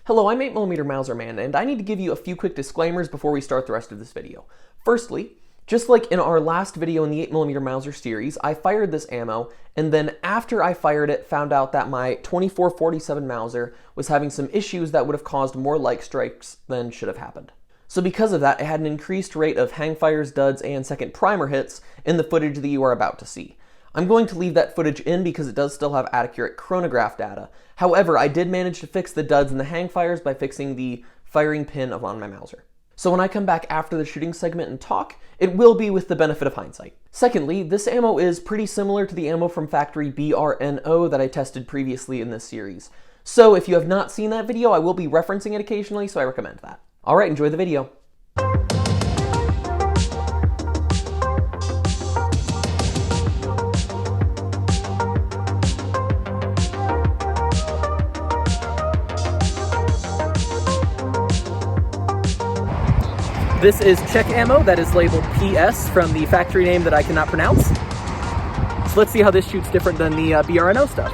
Hello, I'm 8mm Mauser Man, and I need to give you a few quick disclaimers before we start the rest of this video. Firstly, just like in our last video in the 8mm Mauser series, I fired this ammo, and then after I fired it, found out that my 24-47 Mauser was having some issues that would have caused more like strikes than should have happened. So because of that, it had an increased rate of hangfires, duds, and second primer hits in the footage that you are about to see. I'm going to leave that footage in because it does still have accurate chronograph data. However, I did manage to fix the duds and the hangfires by fixing the firing pin on my Mauser. So when I come back after the shooting segment and talk, it will be with the benefit of hindsight. Secondly, this ammo is pretty similar to the ammo from factory BRNO that I tested previously in this series. So if you have not seen that video, I will be referencing it occasionally, so I recommend that. Alright, enjoy the video. This is Czech ammo that is labeled PS from the factory name that I cannot pronounce. So let's see how this shoots different than the BRNO stuff.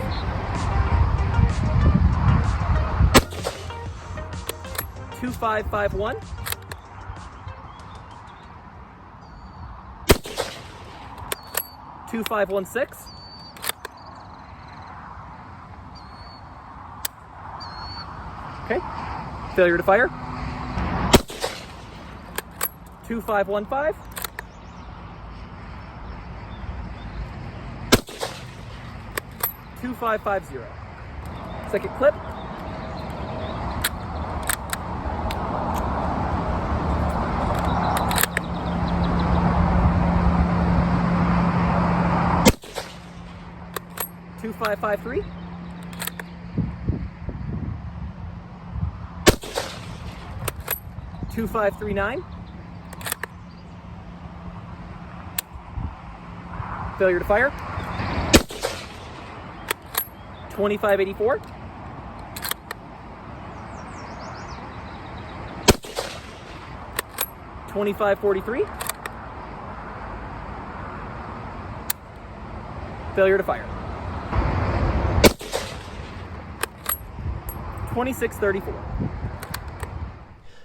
.2551. .2516. Okay. Failure to fire. 2515. .2550. Second clip. .2553. .2539. Failure to fire. 2584. .2543. Failure to fire. 2634.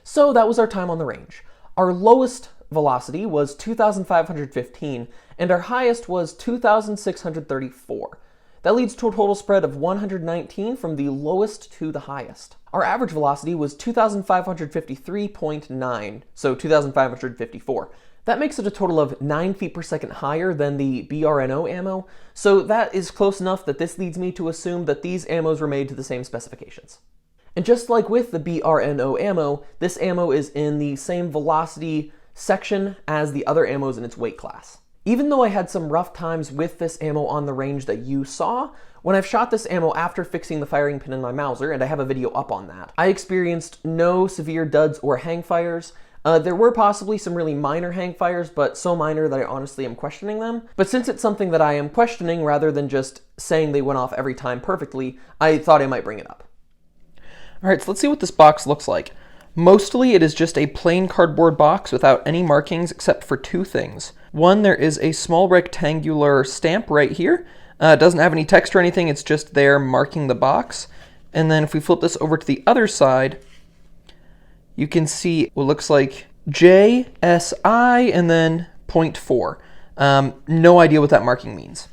So that was our time on the range. Our lowest velocity was 2,515, and our highest was 2,634. That leads to a total spread of 119 from the lowest to the highest. Our average velocity was 2,553.9, so 2,554. That makes it a total of 9 feet per second higher than the BRNO ammo, so that is close enough that this leads me to assume that these ammos were made to the same specifications. And just like with the BRNO ammo, this ammo is in the same velocity section as the other ammos in its weight class. Even though I had some rough times with this ammo on the range that you saw, when I've shot this ammo after fixing the firing pin in my Mauser, and I have a video up on that, I experienced no severe duds or hangfires. There were possibly some really minor hangfires, but so minor that I honestly am questioning them. But since it's something that I am questioning rather than just saying they went off every time perfectly, I thought I might bring it up. Alright, so let's see what this box looks like. Mostly it is just a plain cardboard box without any markings except for two things. One, there is a small rectangular stamp right here. It doesn't have any text or anything, it's just there marking the box. And then if we flip this over to the other side, you can see what looks like JSI and then 0.4. No idea what that marking means.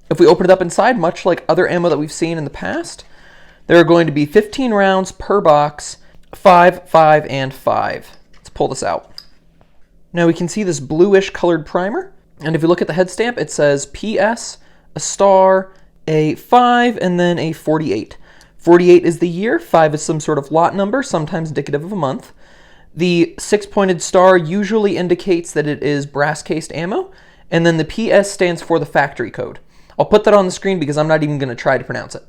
If we open it up inside, much like other ammo that we've seen in the past, there are going to be 15 rounds per box, 5, 5, and 5. Let's pull this out. Now we can see this bluish colored primer, and if you look at the head stamp, it says PS, a star, a 5, and then a 48. 48 is the year, 5 is some sort of lot number, sometimes indicative of a month. The 6-pointed star usually indicates that it is brass-cased ammo, and then the PS stands for the factory code. I'll put that on the screen because I'm not even going to try to pronounce it.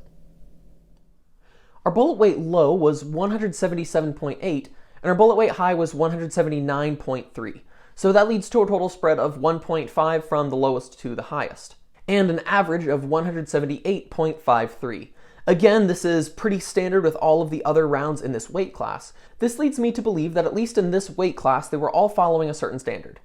Our bullet weight low was 177.8, and our bullet weight high was 179.3. So that leads to a total spread of 1.5 from the lowest to the highest, and an average of 178.53. Again, this is pretty standard with all of the other rounds in this weight class. This leads me to believe that at least in this weight class, they were all following a certain standard.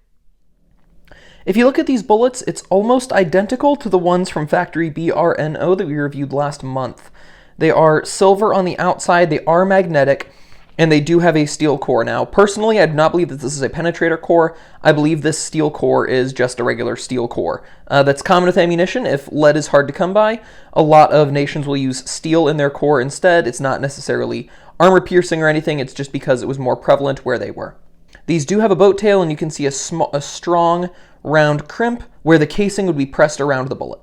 If you look at these bullets, it's almost identical to the ones from factory BRNO that we reviewed last month. They are silver on the outside, they are magnetic, and they do have a steel core. Now, personally, I do not believe that this is a penetrator core. I believe this steel core is just a regular steel core. That's common with ammunition. If lead is hard to come by, a lot of nations will use steel in their core instead. It's not necessarily armor piercing or anything, it's just because it was more prevalent where they were. These do have a boat tail, and you can see a strong, round crimp where the casing would be pressed around the bullet.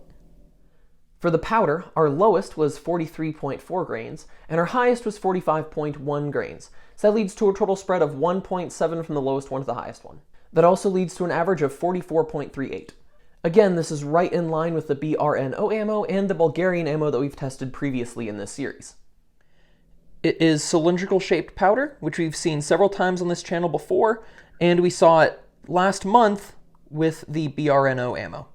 For the powder, our lowest was 43.4 grains, and our highest was 45.1 grains. So that leads to a total spread of 1.7 from the lowest one to the highest one. That also leads to an average of 44.38. Again, this is right in line with the BRNO ammo and the Bulgarian ammo that we've tested previously in this series. It is cylindrical shaped powder, which we've seen several times on this channel before, and we saw it last month with the BRNO ammo.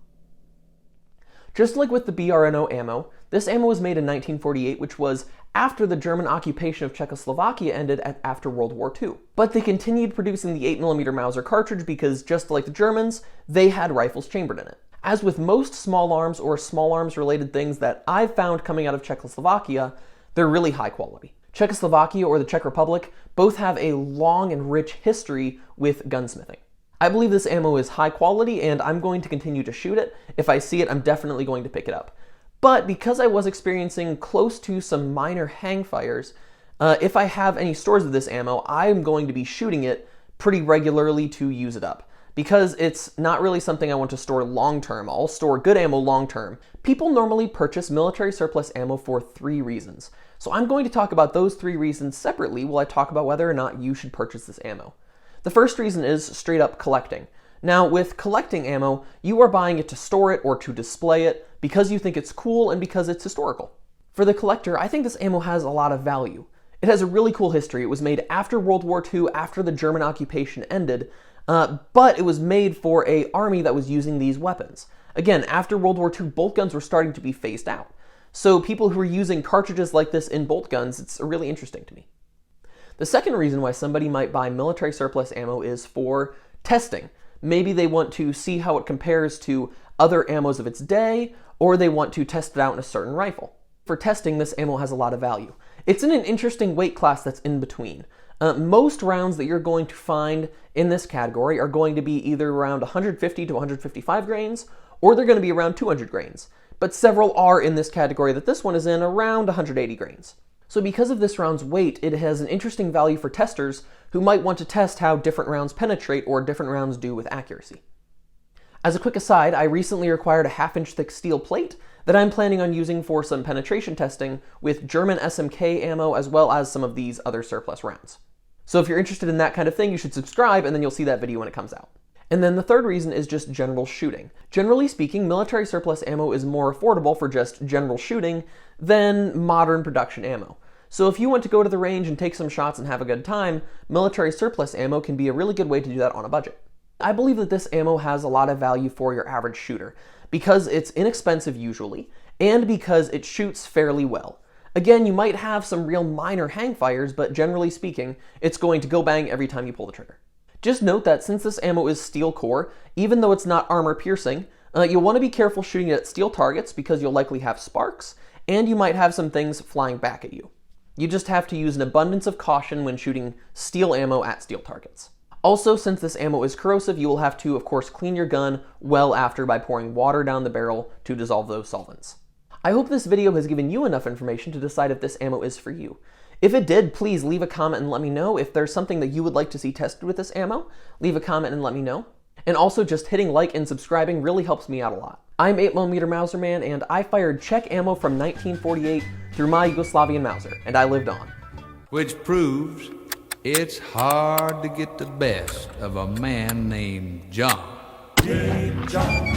Just like with the BRNO ammo, this ammo was made in 1948, which was after the German occupation of Czechoslovakia ended after World War II. But they continued producing the 8mm Mauser cartridge because, just like the Germans, they had rifles chambered in it. As with most small arms or small arms related things that I've found coming out of Czechoslovakia, they're really high quality. Czechoslovakia or the Czech Republic both have a long and rich history with gunsmithing. I believe this ammo is high quality, and I'm going to continue to shoot it. If I see it, I'm definitely going to pick it up. But because I was experiencing close to some minor hang fires, if I have any stores of this ammo, I'm going to be shooting it pretty regularly to use it up. Because it's not really something I want to store long-term. I'll store good ammo long-term. People normally purchase military surplus ammo for 3 reasons. So I'm going to talk about those 3 reasons separately while I talk about whether or not you should purchase this ammo. The first reason is straight up collecting. Now, with collecting ammo, you are buying it to store it or to display it because you think it's cool and because it's historical. For the collector, I think this ammo has a lot of value. It has a really cool history. It was made after World War II, after the German occupation ended, but it was made for an army that was using these weapons. Again, after World War II, bolt guns were starting to be phased out. So people who are using cartridges like this in bolt guns, it's really interesting to me. The second reason why somebody might buy military surplus ammo is for testing. Maybe they want to see how it compares to other ammos of its day, or they want to test it out in a certain rifle. For testing, this ammo has a lot of value. It's in an interesting weight class that's in between. Most rounds that you're going to find in this category are going to be either around 150 to 155 grains, or they're going to be around 200 grains. But several are in this category that this one is in, around 180 grains. So because of this round's weight, it has an interesting value for testers who might want to test how different rounds penetrate or different rounds do with accuracy. As a quick aside, I recently acquired a 1/2-inch thick steel plate that I'm planning on using for some penetration testing with German SMK ammo as well as some of these other surplus rounds. So if you're interested in that kind of thing, you should subscribe and then you'll see that video when it comes out. And then the third reason is just general shooting. Generally speaking, military surplus ammo is more affordable for just general shooting than modern production ammo. So if you want to go to the range and take some shots and have a good time, military surplus ammo can be a really good way to do that on a budget. I believe that this ammo has a lot of value for your average shooter because it's inexpensive usually, and because it shoots fairly well. Again, you might have some real minor hang fires, but generally speaking, it's going to go bang every time you pull the trigger. Just note that since this ammo is steel core, even though it's not armor piercing, you'll want to be careful shooting it at steel targets because you'll likely have sparks, and you might have some things flying back at you. You just have to use an abundance of caution when shooting steel ammo at steel targets. Also, since this ammo is corrosive, you will have to, of course, clean your gun well after by pouring water down the barrel to dissolve those solvents. I hope this video has given you enough information to decide if this ammo is for you. If it did, please leave a comment and let me know. If there's something that you would like to see tested with this ammo, leave a comment and let me know. And also, just hitting like and subscribing really helps me out a lot. I'm 8mm Mauser Man, and I fired Czech ammo from 1948 through my Yugoslavian Mauser, and I lived on. Which proves it's hard to get the best of a man named John. John.